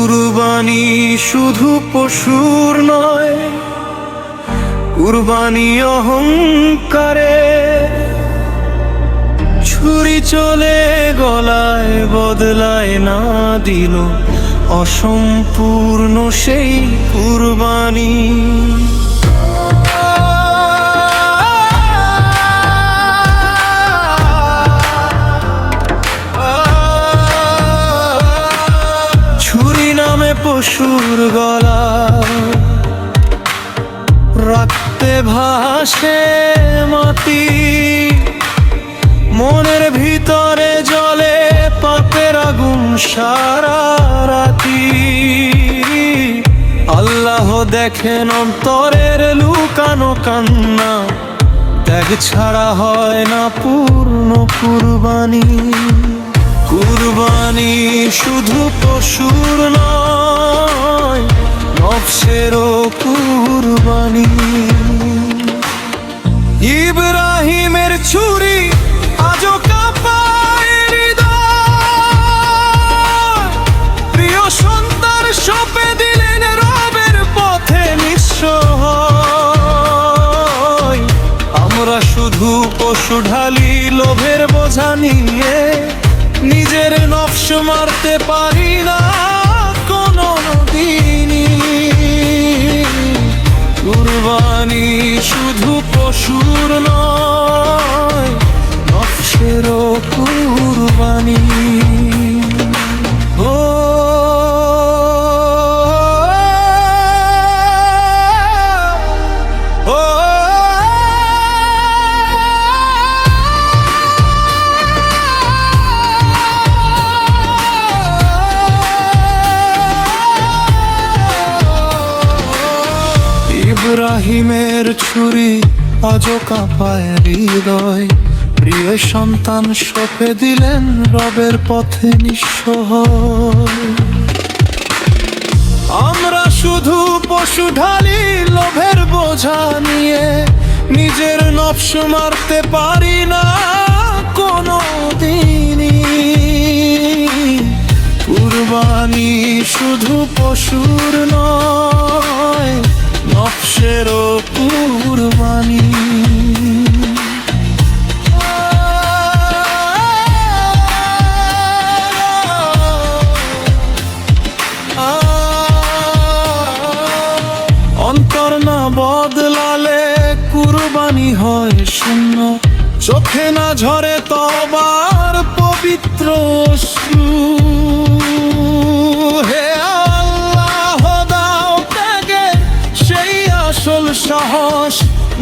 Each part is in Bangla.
কুরবানি শুধু পশুর নয়, কুরবানি অহংকারে। ছুরি চলে গলায় বদলায় না দিল অসম্পূর্ণ সেই কুরবানি। ছুরি নামে পশুর গলা রাখতে ভাসে মাটি, মনের ভিতরে জ্বলে পাপের আগুন সারা রাতি। আল্লাহ দেখেন অন্তরের লুকানো কান্না, ত্যাগ ছাড়া হয় না পূর্ণ কুরবানি। কুরবানি শুধু পশুর নয়, নফসেরও কুরবানি। ইব্রাহিমের ছুরি আজও কাঁপায় হৃদয়, প্রিয় সন্তান সঁপে দিলেন রবের পথে নিঃস্ব হয়। আমরা শুধু পশু ঢালি লোভের বোঝা নিয়ে, নিজের নফস মারতে পারি না কোনো দিনই। কুরবানি শুধু পশুর নয়, নফসেরও কুরবানি। ও ইব্রাহিমের ছুরি আজও কাঁপায় হৃদয়, প্রিয় সন্তান সঁপে দিলেন রবের পথে নিঃস্ব হয়। আমরা শুধু পশু ঢালি লোভের বোঝা নিয়ে, নিজের নফস মারতে পারি না কোনো দিনই। কুরবানি শুধু পশুর নয়, নফসেরও কুরবানি। অন্তর না বদলালে কুরবানি হয় শূন্য, চোখে না ঝরে তবার পবিত্র অশ্রু। হে আল্লাহ দাও ত্যাগে সেই আসল সাহস,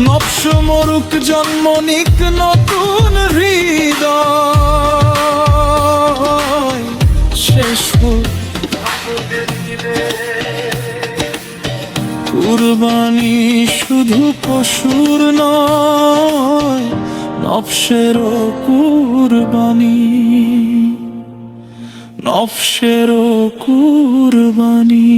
নফস মরুক জন্ম নিক নতুন হৃদয়। শেষ কুরবানি শুধু পশুর নয়, নফসেরও কুরবানি, নফসেরও কুরবানি।